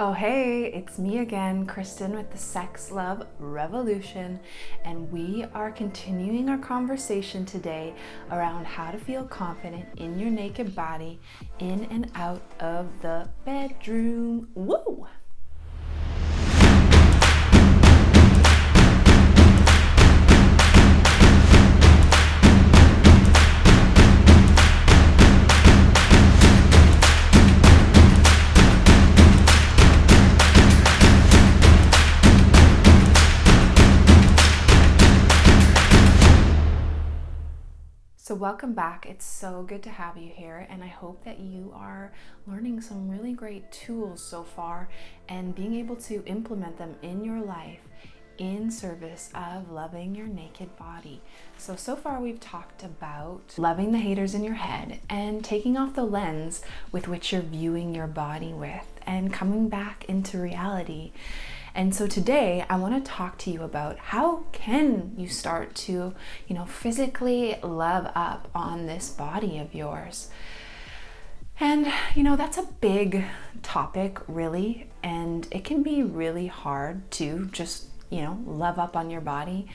Oh, hey, it's me again, Kristen with the Sex Love Revolution, and we are continuing our conversation today around how to feel confident in your naked body in and out of the bedroom. Woo! So welcome back. It's so good to have you here, and I hope that you are learning some really great tools so far and being able to implement them in your life in service of loving your naked body. So far we've talked about loving the haters in your head and taking off the lens with which you're viewing your body with and coming back into reality. And so today I want to talk to you about how can you start to, physically love up on this body of yours. And, that's a big topic really, and it can be really hard to just, love up on your body.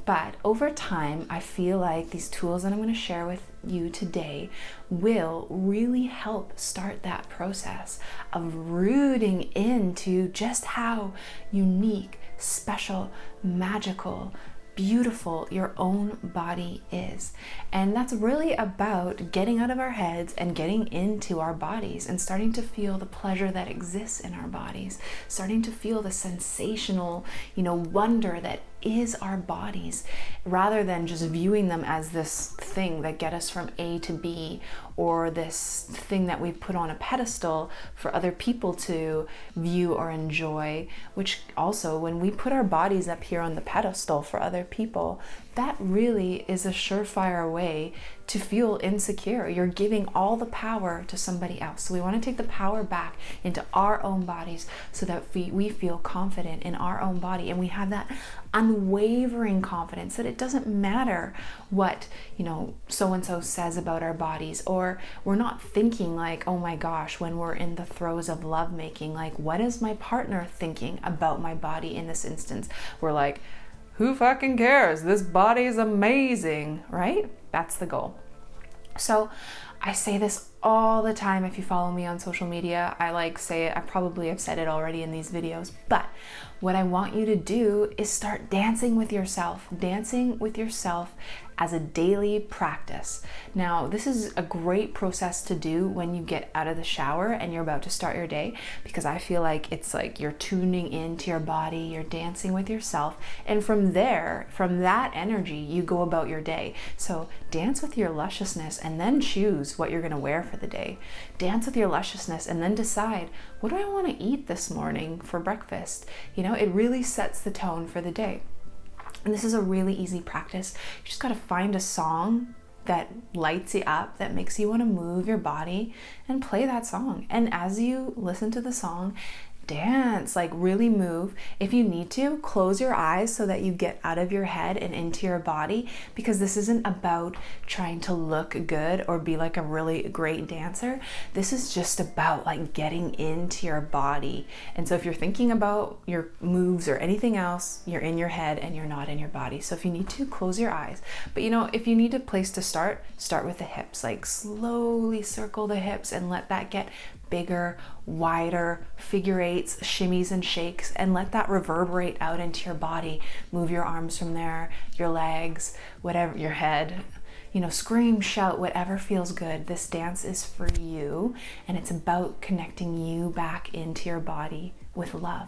But over time, I feel like these tools that I'm going to share with you today will really help start that process of rooting into just how unique, special, magical, beautiful your own body is. And that's really about getting out of our heads and getting into our bodies and starting to feel the pleasure that exists in our bodies, starting to feel the sensational, wonder that is our bodies, rather than just viewing them as this thing that get us from A to B, or this thing that we've put on a pedestal for other people to view or enjoy, which also, when we put our bodies up here on the pedestal for other people, that really is a surefire way to feel insecure. You're giving all the power to somebody else. So we want to take the power back into our own bodies so that we feel confident in our own body, and we have that unwavering confidence that it doesn't matter what, so-and-so says about our bodies, or we're not thinking like, oh my gosh, when we're in the throes of lovemaking, like, what is my partner thinking about my body in this instance? We're like, who fucking cares? This body is amazing, right? That's the goal. So I say this all the time. If you follow me on social media, I say it. I probably have said it already in these videos, but what I want you to do is start dancing with yourself as a daily practice. Now, this is a great process to do when you get out of the shower and you're about to start your day, because I feel like it's like you're tuning into your body, you're dancing with yourself, and from that energy, you go about your day. So dance with your lusciousness and then choose what you're gonna wear for the day. Dance with your lusciousness and then decide, what do I want to eat this morning for breakfast? It really sets the tone for the day. And this is a really easy practice. You just got to find a song that lights you up, that makes you want to move your body, and play that song. And as you listen to the song, dance, really move. If you need to, close your eyes so that you get out of your head and into your body, because this isn't about trying to look good or be like a really great dancer. This is just about getting into your body. And so if you're thinking about your moves or anything else, you're in your head and you're not in your body. So if you need to, close your eyes. But if you need a place to start with the hips. Slowly circle the hips and let that get bigger, wider, figure eights, shimmies and shakes, and let that reverberate out into your body. Move your arms from there, your legs, whatever, your head. Scream, shout, whatever feels good. This dance is for you, and it's about connecting you back into your body with love.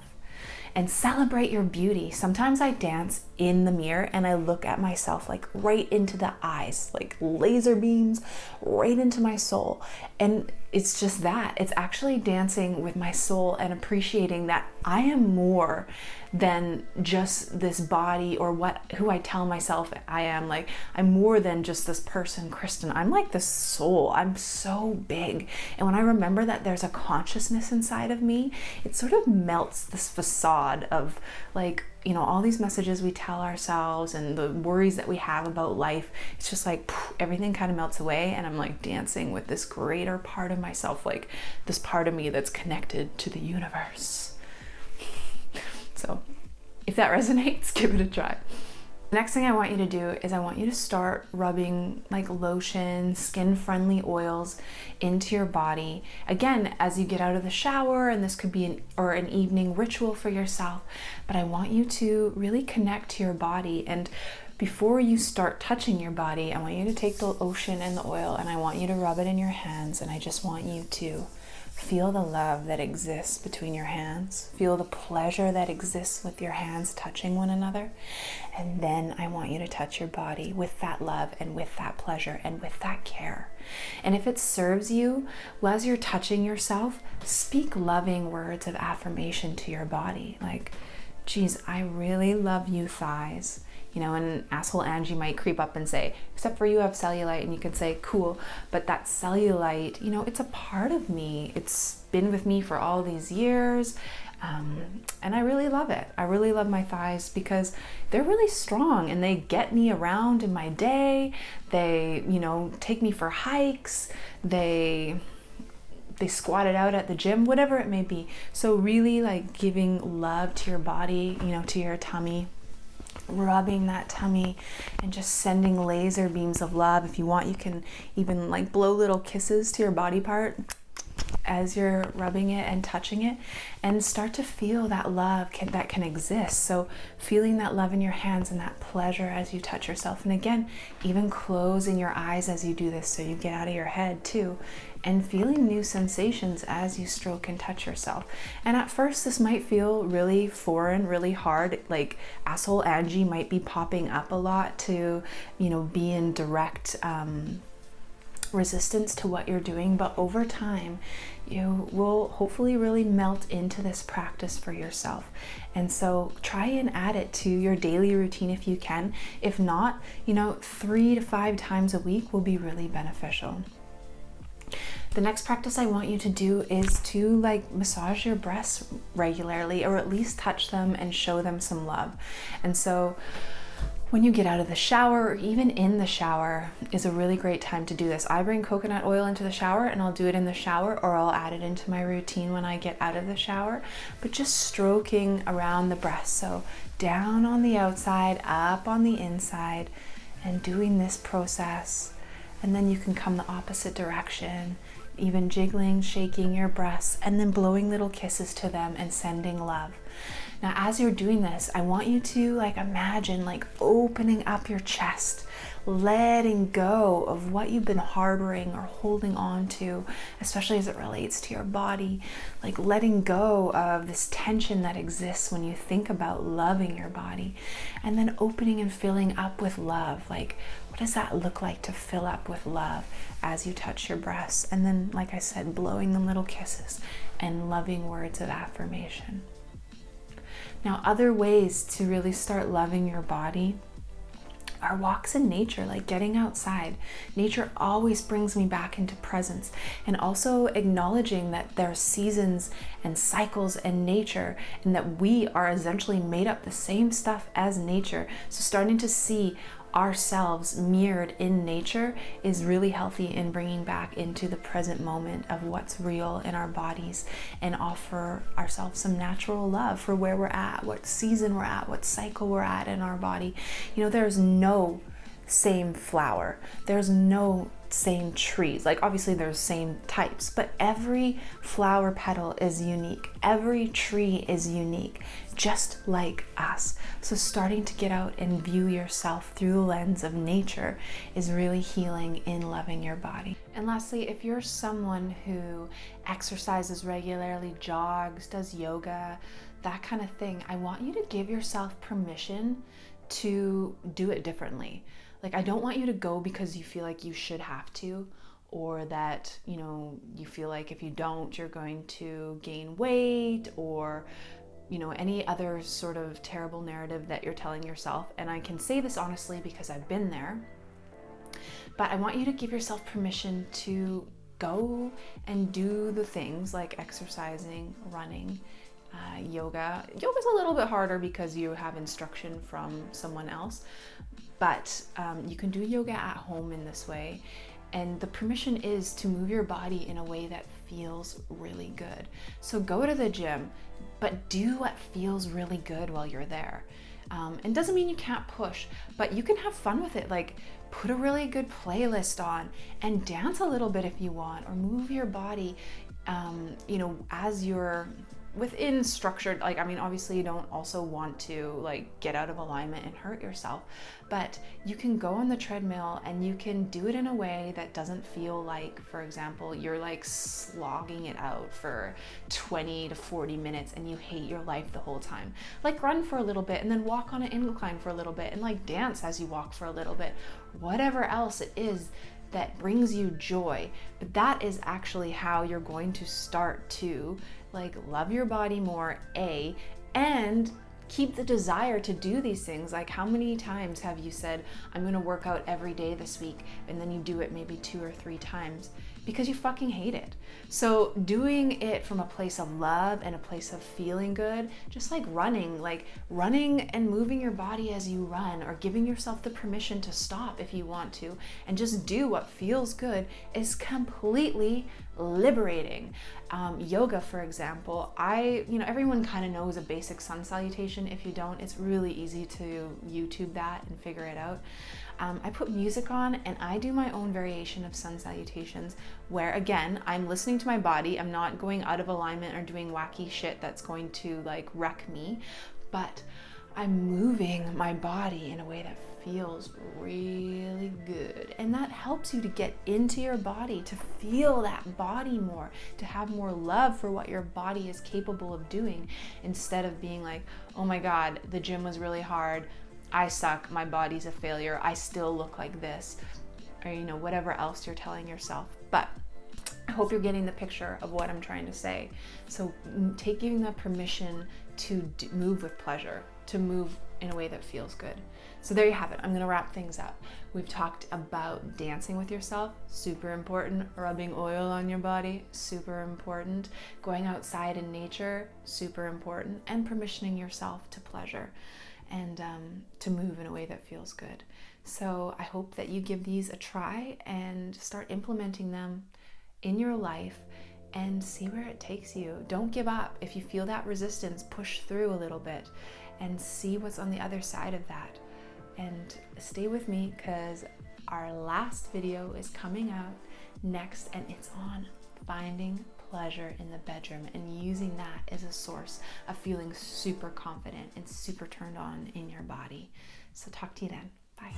And celebrate your beauty. Sometimes I dance in the mirror and I look at myself right into the eyes, laser beams right into my soul. And it's just that. It's actually dancing with my soul and appreciating that I am more than just this body or who I tell myself I am. I'm more than just this person, Kristen. I'm this soul. I'm so big. And when I remember that there's a consciousness inside of me, it sort of melts this facade facade of like, you know, all these messages we tell ourselves and the worries that we have about life. It's just like everything kind of melts away, and I'm like dancing with this greater part of myself, like this part of me that's connected to the universe. So if that resonates, give it a try. The next thing I want you to do is I want you to start rubbing like lotion, skin-friendly oils into your body. Again, as you get out of the shower, and this could be an evening ritual for yourself, but I want you to really connect to your body. And before you start touching your body, I want you to take the lotion and the oil, and I want you to rub it in your hands, and I just want you to feel the love that exists between your hands. Feel the pleasure that exists with your hands touching one another. And then I want you to touch your body with that love and with that pleasure and with that care. And if it serves you, well, as you're touching yourself, speak loving words of affirmation to your body. Like, geez, I really love you, thighs. You know, and asshole Angie might creep up and say, except for you have cellulite, and you could say, cool, but that cellulite, you know, it's a part of me. It's been with me for all these years, and I really love it. I really love my thighs because they're really strong, and they get me around in my day. They, you know, take me for hikes. They squat it out at the gym, whatever it may be. So really like giving love to your body, you know, to your tummy, rubbing that tummy and just sending laser beams of love. If you want, you can even like blow little kisses to your body part as you're rubbing it and touching it, and start to feel that love that can exist. So feeling that love in your hands and that pleasure as you touch yourself. And again, even closing your eyes as you do this so you get out of your head too, and feeling new sensations as you stroke and touch yourself. And at first this might feel really foreign, really hard, like asshole Angie might be popping up a lot to, you know, be in direct resistance to what you're doing, but over time you will hopefully really melt into this practice for yourself. And so try and add it to your daily routine if you can. If not, you know, 3 to 5 times a week will be really beneficial. The next practice I want you to do is to like massage your breasts regularly, or at least touch them and show them some love. And so when you get out of the shower, or even in the shower, is a really great time to do this. I bring coconut oil into the shower, and I'll do it in the shower, or I'll add it into my routine when I get out of the shower. But just stroking around the breast, so down on the outside, up on the inside, and doing this process. And then you can come the opposite direction, even jiggling, shaking your breasts, and then blowing little kisses to them and sending love. Now, as you're doing this, I want you to like imagine like opening up your chest, letting go of what you've been harboring or holding on to, especially as it relates to your body, like letting go of this tension that exists when you think about loving your body, and then opening and filling up with love. Like, what does that look like to fill up with love as you touch your breasts? And then, like I said, blowing them little kisses and loving words of affirmation. Now, other ways to really start loving your body are walks in nature, like getting outside. Nature always brings me back into presence, and also acknowledging that there are seasons and cycles in nature, and that we are essentially made up the same stuff as nature. So starting to see ourselves mirrored in nature is really healthy in bringing back into the present moment of what's real in our bodies, and offer ourselves some natural love for where we're at, what season we're at, what cycle we're at in our body. You know, there's no same flower, there's no same trees. Like, obviously there's same types, but every flower petal is unique, every tree is unique, just like us. So starting to get out and view yourself through the lens of nature is really healing in loving your body. And lastly, if you're someone who exercises regularly, jogs, does yoga, that kind of thing, I want you to give yourself permission to do it differently. Like, I don't want you to go because you feel like you should have to, or that, you know, you feel like if you don't, you're going to gain weight, or, you know, any other sort of terrible narrative that you're telling yourself. And I can say this honestly because I've been there. But I want you to give yourself permission to go and do the things like exercising, running, yoga. Yoga's a little bit harder because you have instruction from someone else, but you can do yoga at home in this way. And the permission is to move your body in a way that feels really good. So go to the gym, but do what feels really good while you're there. And doesn't mean you can't push, but you can have fun with it. Like, put a really good playlist on and dance a little bit if you want, or move your body, as you're within structured, like, I mean, obviously you don't also want to like get out of alignment and hurt yourself, but you can go on the treadmill and you can do it in a way that doesn't feel like, for example, you're like slogging it out for 20 to 40 minutes and you hate your life the whole time. Like, run for a little bit and then walk on an incline for a little bit and like dance as you walk for a little bit. Whatever else it is that brings you joy. But that is actually how you're going to start to like love your body more, and keep the desire to do these things. Like, how many times have you said, I'm going to work out every day this week, and then you do it maybe 2 or 3 times because you fucking hate it? So doing it from a place of love and a place of feeling good, just like running and moving your body as you run, or giving yourself the permission to stop if you want to and just do what feels good, is completely liberating. Yoga, for example, everyone kind of knows a basic sun salutation. If you don't, it's really easy to YouTube that and figure it out. I put music on and I do my own variation of sun salutations where, again, I'm listening to my body. I'm not going out of alignment or doing wacky shit that's going to like wreck me, but I'm moving my body in a way that feels really good. And that helps you to get into your body, to feel that body more, to have more love for what your body is capable of doing, instead of being like, oh my God, the gym was really hard, I suck, my body's a failure, I still look like this, or whatever else you're telling yourself. But I hope you're getting the picture of what I'm trying to say. So giving that permission to move with pleasure, to move in a way that feels good. So there you have it. I'm gonna wrap things up. We've talked about dancing with yourself, super important. Rubbing oil on your body, super important. Going outside in nature, super important. And permissioning yourself to pleasure and to move in a way that feels good. So I hope that you give these a try and start implementing them in your life and see where it takes you. Don't give up. If you feel that resistance, push through a little bit and see what's on the other side of that. And stay with me, because our last video is coming out next, and it's on finding pleasure in the bedroom and using that as a source of feeling super confident and super turned on in your body. So talk to you then. Bye.